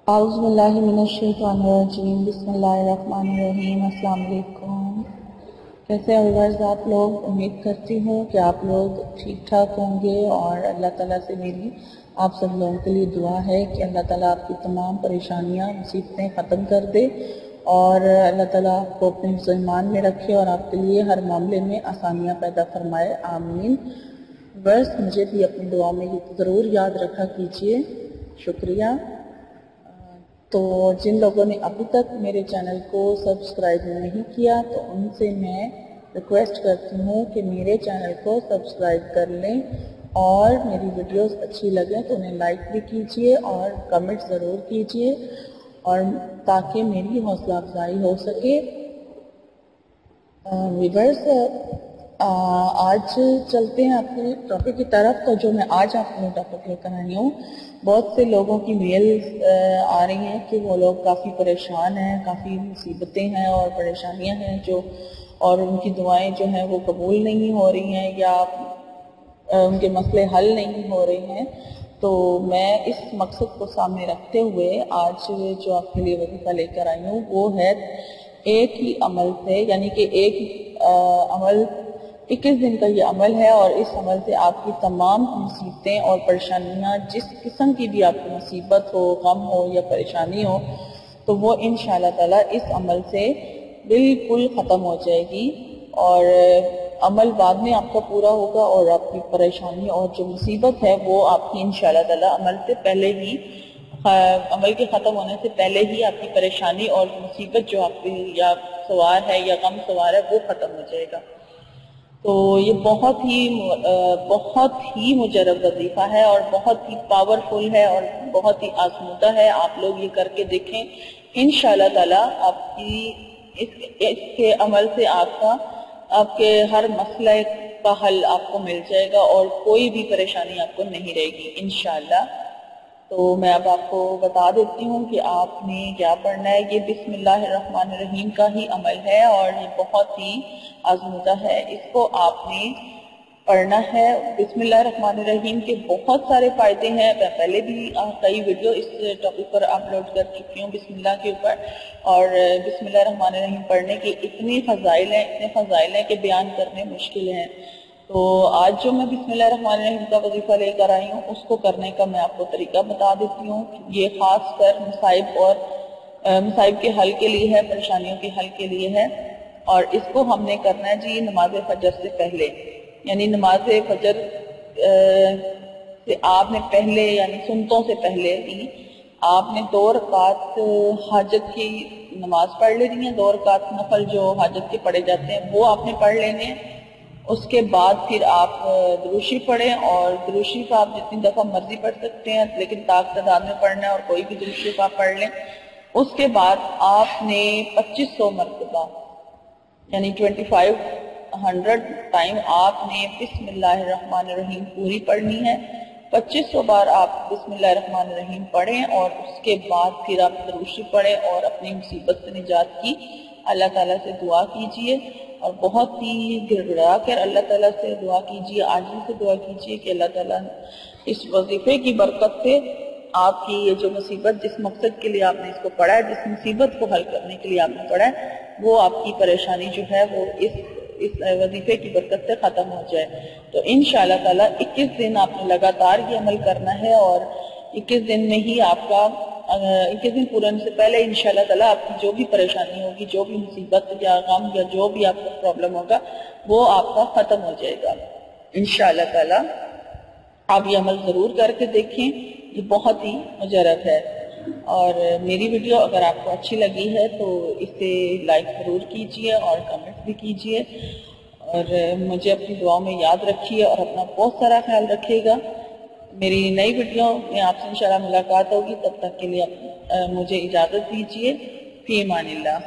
اعوذ باللہ من الشیطان الرجیم، بسم اللہ الرحمن الرحیم۔ السلام علیکم، کیسے ویورز آپ لوگ؟ امید کرتی ہوں کہ آپ لوگ ٹھیک ٹھاک ہوں گے، اور اللہ تعالیٰ سے میری آپ سب لوگوں کے لیے دعا ہے کہ اللہ تعالیٰ آپ کی تمام پریشانیاں مصیبتیں ختم کر دے، اور اللہ تعالیٰ آپ کو اپنے حفظ و ایمان میں رکھے اور آپ کے لیے ہر معاملے میں آسانیاں پیدا فرمائے، آمین۔ بس مجھے بھی اپنی دعاؤں میں ضرور یاد رکھا کیجیے، شکریہ۔ تو جن لوگوں نے ابھی تک میرے چینل کو سبسکرائب نہیں کیا تو ان سے میں ریکویسٹ کرتی ہوں کہ میرے چینل کو سبسکرائب کر لیں، اور میری ویڈیوز اچھی لگیں تو انہیں لائک بھی کیجیے اور کمنٹ ضرور کیجیے، اور تاکہ میری حوصلہ افزائی ہو سکے۔ ویورز، آج چلتے ہیں اپنے ٹاپک کی طرف۔ تو جو میں آج آپ کو ٹاپک لے کر آئی ہوں، بہت سے لوگوں کی میلز آ رہی ہیں کہ وہ لوگ کافی پریشان ہیں، کافی مصیبتیں ہیں اور پریشانیاں ہیں اور ان کی دعائیں جو ہیں وہ قبول نہیں ہو رہی ہیں، یا ان کے مسئلے حل نہیں ہو رہے ہیں۔ تو میں اس مقصد کو سامنے رکھتے ہوئے آج جو آپ کے لیے وظیفہ لے کر آئی ہوں وہ ہے ایک ہی عمل سے، یعنی کہ ایک عمل 21 دن کا یہ عمل ہے، اور اس عمل سے آپ کی تمام مصیبتیں اور پریشانیاں، جس قسم کی بھی آپ کی مصیبت ہو، غم ہو یا پریشانی ہو، تو وہ انشاءاللہ تعالی اس عمل سے بالکل ختم ہو جائے گی، اور عمل بعد میں آپ کا پورا ہوگا، اور آپ کی پریشانی اور جو مصیبت ہے وہ آپ کی انشاءاللہ تعالی عمل کے ختم ہونے سے پہلے ہی آپ کی پریشانی اور مصیبت جو آپ کی یا سوار ہے یا غم سوار ہے وہ ختم ہو جائے گا۔ تو یہ بہت ہی مجرب وظیفہ ہے، اور بہت ہی پاورفل ہے، اور بہت ہی آزمودہ ہے۔ آپ لوگ یہ کر کے دیکھیں، انشاءاللہ تعالی آپ کی اس کے عمل سے آپ کے ہر مسئلے کا حل آپ کو مل جائے گا، اور کوئی بھی پریشانی آپ کو نہیں رہے گی انشاءاللہ۔ تو میں اب آپ کو بتا دیتی ہوں کہ آپ نے کیا پڑھنا ہے۔ یہ بسم اللہ الرحمن الرحیم کا ہی عمل ہے، اور یہ بہت ہی آزمودہ ہے۔ اس کو آپ نے پڑھنا ہے۔ بسم اللہ الرحمن الرحیم کے بہت سارے فائدے ہیں، میں پہلے بھی کئی ویڈیو اس ٹاپک پر اپلوڈ کر چکی ہوں بسم اللہ کے اوپر، اور بسم اللہ الرحمن الرحیم پڑھنے کے اتنے فضائل ہیں کہ بیان کرنے مشکل ہیں۔ تو آج جو میں بسم اللہ الرحمن الرحیم کا وظیفہ لے کر آئی ہوں، اس کو کرنے کا میں آپ کو طریقہ بتا دیتی ہوں۔ یہ خاص کر مصائب کے حل کے لیے ہے، پریشانیوں کے حل کے لیے ہے، اور اس کو ہم نے کرنا ہے جی نماز فجر سے پہلے، یعنی نماز فجر سے آپ نے پہلے، یعنی سنتوں سے پہلے ہی آپ نے 2 رکعت حاجت کی نماز پڑھ لینی ہے۔ 2 رکعت نفل جو حاجت کے پڑھے جاتے ہیں وہ آپ نے پڑھ لینے ہیں۔ اس کے بعد پھر آپ درود شریف پڑھیں، اور درود شریف آپ جتنی دفعہ مرضی پڑھ سکتے ہیں، لیکن تعداد میں پڑھنا ہے، اور کوئی بھی درود شریف آپ پڑھ لیں۔ اس کے بعد آپ نے 2500 مرتبہ، یعنی 2500 ٹائم آپ نے بسم اللہ الرحمن الرحیم پوری پڑھنی ہے۔ 2500 بار آپ بسم اللہ الرحمن الرحیم پڑھیں، اور اس کے بعد پھر آپ درود شریف پڑھیں، اور اپنی مصیبت سے نجات کی اللہ تعالیٰ سے دعا کیجئے، اور بہت ہی گڑ گڑا کر اللہ تعالیٰ سے دعا کیجئے، عاجزی سے دعا کیجئے کہ اللہ تعالیٰ اس وظیفے کی برکت سے آپ کی یہ جو مصیبت، جس مقصد کے لیے آپ نے اس کو پڑھا ہے، جس مصیبت کو حل کرنے کے لیے آپ نے پڑھا ہے، وہ آپ کی پریشانی جو ہے وہ اس وظیفے کی برکت سے ختم ہو جائے۔ تو انشاءاللہ تعالیٰ 21 دن آپ نے لگاتار یہ عمل کرنا ہے، اور 21 دن میں ہی آپ کا 21 دن پورے ہونے سے پہلے انشاءاللہ تعالیٰ آپ کی جو بھی پریشانی ہوگی، جو بھی مصیبت یا غم یا جو بھی آپ کا پرابلم ہوگا، وہ آپ کا ختم ہو جائے گا انشاءاللہ تعالیٰ۔ آپ یہ عمل ضرور کر کے دیکھیں، یہ بہت ہی مجرب ہے۔ اور میری ویڈیو اگر آپ کو اچھی لگی ہے تو اسے لائک ضرور کیجئے اور کمنٹ بھی کیجئے، اور مجھے اپنی دعاؤں میں یاد رکھیے، اور اپنا بہت سارا خیال رکھیے گا۔ میری نئی ویڈیو میں آپ سے انشاءاللہ ملاقات ہوگی، تب تک کے لیے مجھے اجازت دیجئے۔ فی امان اللہ۔